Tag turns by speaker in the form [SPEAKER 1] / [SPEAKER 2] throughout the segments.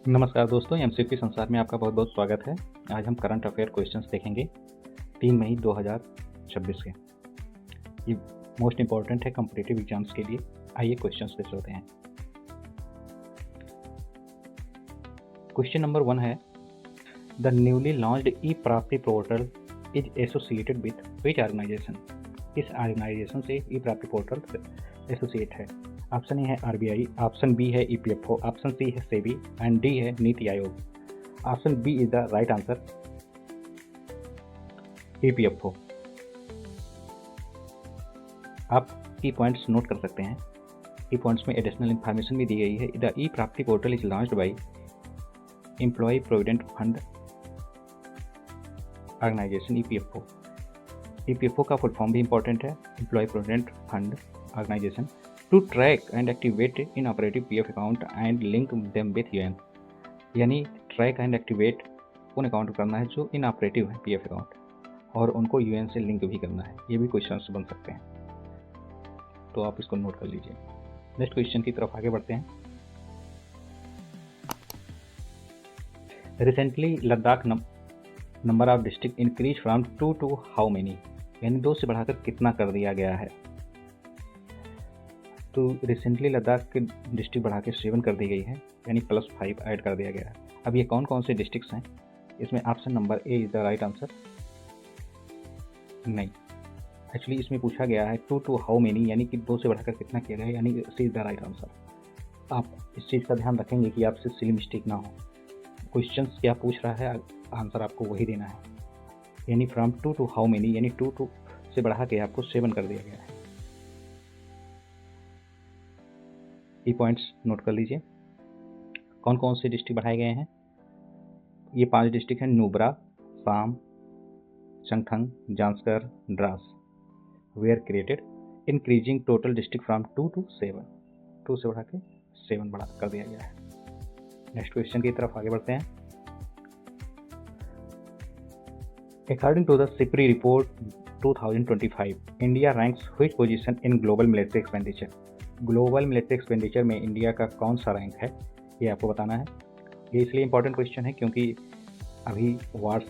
[SPEAKER 1] नमस्कार दोस्तों, एमसीक्यू संसार में आपका बहुत बहुत स्वागत है। आज हम करंट अफेयर क्वेश्चंस देखेंगे 3 मई 2026 के। ये मोस्ट इम्पॉर्टेंट है कॉम्पिटिटिव एग्जाम्स के लिए। आइए क्वेश्चंस पे चलते हैं। क्वेश्चन नंबर 1 है, the newly launched E Prapti portal is associated with which organisation. किस ऑर्गेनाइजेशन से ई प्राप्ति पोर्टल एसोसिएट है? ऑप्शन ए है आरबीआई, ऑप्शन बी है ईपीएफओ, ऑप्शन सी है सेबी एंड डी है Niti Aayog. Option B is the right answer, EPFO. आप की points note कर सकते हैं। की पॉइंट्स में एडिशनल इंफॉर्मेशन भी दी गई है। The E Prapti portal is launched by employee provident fund organisation EPFO. EPFO का फुल फॉर्म भी इंपॉर्टेंट है, employee provident fund organisation, to track and activate inoperative PF account and link them with UAN. यानी track and activate उन account करना है जो inoperative है PF account, और उनको यूएन से लिंक भी करना है। ये भी क्वेश्चन बन सकते हैं, तो आप इसको नोट कर लीजिए। नेक्स्ट क्वेश्चन की तरफ आगे बढ़ते हैं। Recently Ladakh number of district increase from 2 to how many, यानी 2 से बढ़ाकर कितना कर दिया गया है? तो रिसेंटली लद्दाख के डिस्ट्रिक्ट बढ़ा के 7 कर दी गई है, यानी +5 ऐड कर दिया गया है। अब ये कौन कौन से डिस्ट्रिक्ट्स हैं? इसमें option number A is the right answer. नहीं, एक्चुअली इसमें पूछा गया है 2 टू हाउ मेनी, यानी कि 2 से बढ़ाकर कितना किया गया है, यानी सी इज द राइट आंसर। आप इस चीज़ का ध्यान रखेंगे कि आपसे सिली मिस्टेक ना हो। क्वेश्चन क्या पूछ रहा है, आंसर आपको वही देना है। यानी फ्रॉम 2 टू हाउ मेनी, यानी 2 से बढ़ा के आपको 7 कर दिया गया है। ये पॉइंट्स नोट कर लीजिए। कौन कौन से डिस्ट्रिक्ट बढ़ाए गए हैं? ये 5 डिस्ट्रिक्ट हैं, Nubra, Sham, Changthang, Zanskar, Drass. Were created increasing total district from 2 to 7। 2 से बढ़ा के 7 बढ़ा कर दिया गया है। नेक्स्ट क्वेश्चन की तरफ आगे बढ़ते हैं। According to the SIPRI report 2025, India ranks which position in global military expenditure. Global military expenditure में इंडिया का कौन सा रैंक है, ये आपको बताना है। ये इसलिए इंपॉर्टेंट क्वेश्चन है क्योंकि अभी वार्स,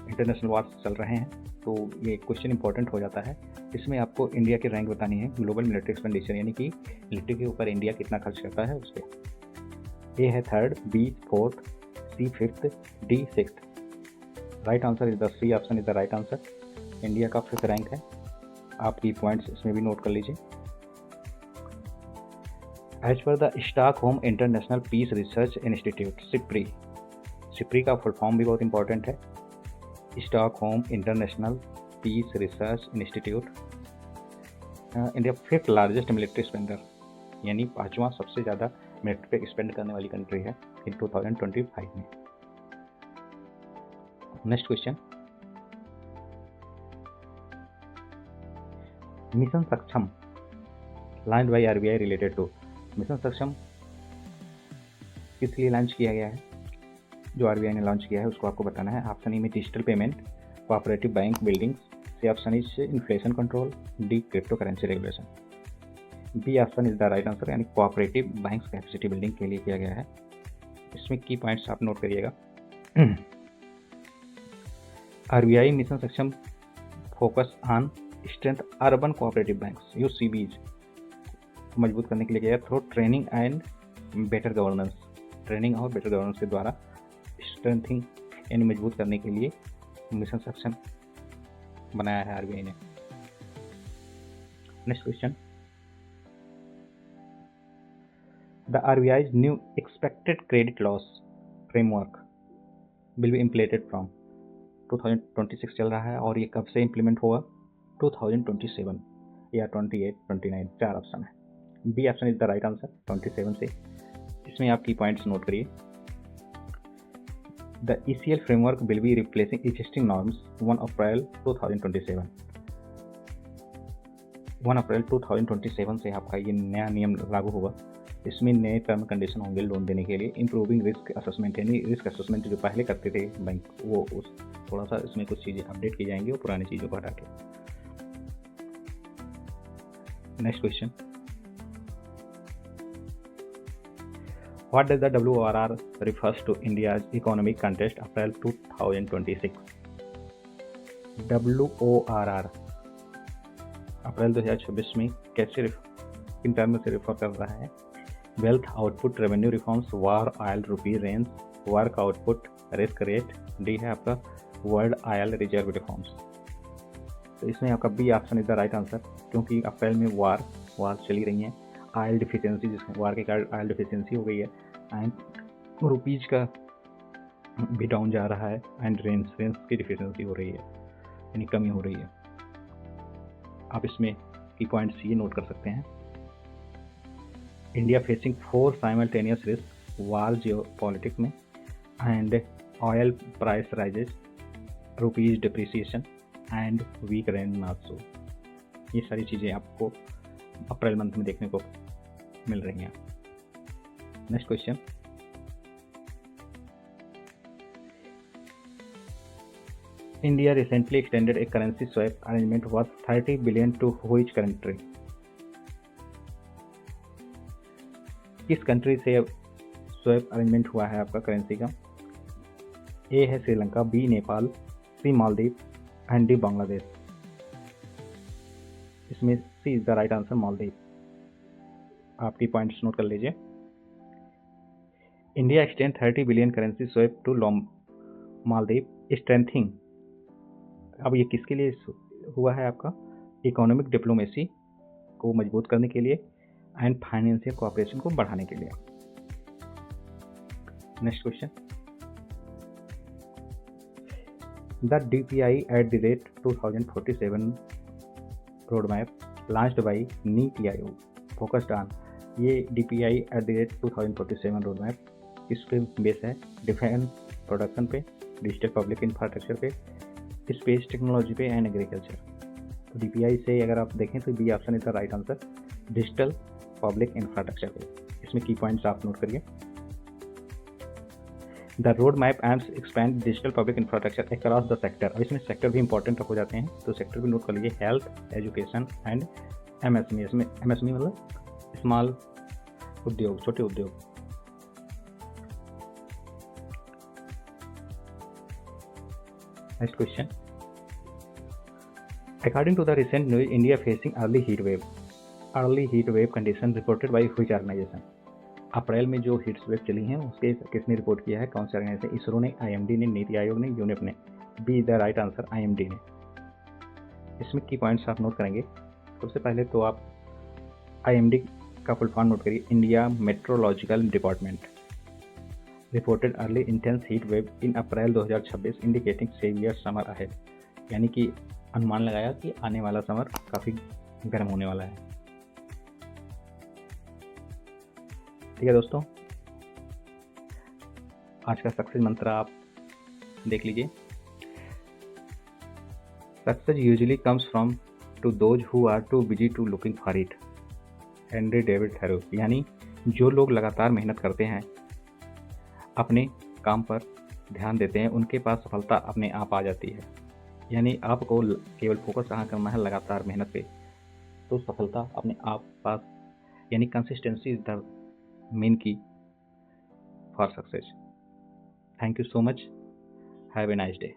[SPEAKER 1] इंटरनेशनल वार्स चल रहे हैं, तो ये क्वेश्चन इंपॉर्टेंट हो जाता है। इसमें आपको इंडिया की रैंक बतानी है, ग्लोबल मिलिट्री एक्सपेंडिचर, यानी कि मिलिट्री के ऊपर इंडिया कितना खर्च करता है उस पर। ए है 3rd, B 4th, C 5th, D 6th। Right answer is the C, option is the right answer. India का 5th रैंक है। आपकी पॉइंट्स इसमें भी नोट कर लीजिए। As per the Stockholm International Peace Research Institute, SIPRI. SIPRI का full form भी बहुत इंपॉर्टेंट है, Stockholm International Peace Research Institute. India 5th largest military spender, यानी 5वां सबसे ज़्यादा मिलिट्री पे स्पेंड करने वाली कंट्री है इन 2025 में। Next question, mission Saksham launch by RBI related to. Mission Saksham किस लिए लॉन्च किया गया है? जो आरबीआई ने लॉन्च किया है उसको आपको बताना है। ऑप्शन ए में digital payment, cooperative bank buildings, C option is inflation control, D crypto currency regulation. B option is the right answer, यानी कोऑपरेटिव बैंक्स कैपेसिटी बिल्डिंग के लिए किया गया है। इसमें की पॉइंट्स आप नोट करिएगा। RBI mission Saksham focus on strength urban cooperative banks, U CBs मजबूत करने के लिए किया through training and better governance. Training और बेटर गवर्नेंस के द्वारा स्ट्रेंथिंग यानी मजबूत करने के लिए मिशन सक्षम बनाया है आरबीआई ने। Next question, the RBI's new expected credit loss framework will be implemented from 2026 चल रहा है, और ये कब से इम्प्लीमेंट होगा? 2027 या 28, 29, 4 ऑप्शन है। B option is the right answer, 27 से। इसमें आप की पॉइंट्स नोट करिए। The ECL framework will be replacing existing norms 1 April 2027। 1 April 2027 से आपका ये नया नियम लागू होगा। इसमें नए टर्म कंडीशन होंगे लोन देने के लिए। इंप्रूविंग रिस्क असेसमेंट, यानी रिस्क असेसमेंट जो पहले करते थे बैंक, वो उस थोड़ा सा इसमें कुछ चीज़ें अपडेट की जाएंगी और पुरानी चीज़ों को हटा के। Next question, What does the WORR refers to India's economic contest April 2026? WORR अप्रैल 2026 में कैसे किन टर्म से रेफर कर रहा है? Wealth output, revenue reforms, war, oil, rupee range, work output, risk rate, D है आपका वर्ल्ड ऑयल रिजर्व रिफॉर्म्स। तो इसमें आपका B option is the right answer, क्योंकि अप्रैल में वार चली रही है, ऑयल डिफिशियंसी, जिसमें वार के कारण ऑयल डिफिशियंसी हो गई है, एंड रुपीज का भी डाउन जा रहा है, एंड रेंज की डिफिशियंसी हो रही है, यानी कमी हो रही है। आप इसमें की पॉइंट्स ये नोट कर सकते हैं। India facing 4 simultaneous risk, war geopolitics में, and oil price rises, rupees depreciation, and weak range monsoon. ये सारी चीज़ें आपको अप्रैल मंथ में देखने को मिल रही हैं। Next question, India recently extended a currency swap arrangement worth 30 billion to which country? किस कंट्री से स्वैप अरेंजमेंट हुआ है आपका करेंसी का? ए है Sri Lanka, B Nepal, C Maldives, and D Bangladesh. इसमें C is the right answer, Maldives. आपकी पॉइंट्स नोट कर लीजिए। India extend 30 billion currency swap to Maldives strengthening. अब ये किसके लिए हुआ है आपका? इकोनॉमिक डिप्लोमेसी को मजबूत करने के लिए एंड फाइनेंशियल कोऑपरेशन को बढ़ाने के लिए। Next question, the DPI @ 2047 road map launched by NITI Aayog focused on. ये DPI @ 2047 रोड मैप किस पे बेस है? डिफेंस प्रोडक्शन पे, डिजिटल पब्लिक इंफ्रास्ट्रक्चर पे, स्पेस टेक्नोलॉजी पे, एंड एग्रीकल्चर। तो DPI से अगर आप देखें तो B option is the right answer, digital public infrastructure पे। इसमें की पॉइंट्स आप नोट करिए। The road map aims expand digital public infrastructure across the sector. अब इसमें सेक्टर भी इंपॉर्टेंट हो जाते हैं, तो सेक्टर भी नोट कर लीजिए, हेल्थ, एजुकेशन, एंड MSME। इसमें MSME मतलब स्मॉल उद्योग, छोटे उद्योग। Next question, according to the recent news, India facing early heat wave condition reported by which organization? अप्रैल में जो हीट वेव चली हैं उसके किसने रिपोर्ट किया है? कौन से ऑर्गेनाइजेशन? इसरो ने, IMD ने, नीति आयोग ने, यूनिप ने। B is the right answer, IMD ने। इसमें की पॉइंट्स आप नोट करेंगे। सबसे पहले तो आप IMD का फुल फॉर्म नोट करिए, India meteorological department. Reported early intense heat wave in April 2026 indicating severe summer ahead, यानी कि अनुमान लगाया कि आने वाला समर काफ़ी गर्म होने वाला है। ठीक है दोस्तों, आज का सक्सेस मंत्र आप देख लीजिए। Success usually comes from to those who are too busy to looking for it, Henry David Thoreau. यानी जो लोग लगातार मेहनत करते हैं, अपने काम पर ध्यान देते हैं, उनके पास सफलता अपने आप आ जाती है। यानी आपको केवल फोकस कहाँ करना है? लगातार मेहनत पे, तो सफलता अपने आप पास, यानी कंसिस्टेंसी इज द मेन की for success. Thank you so much, have a nice day.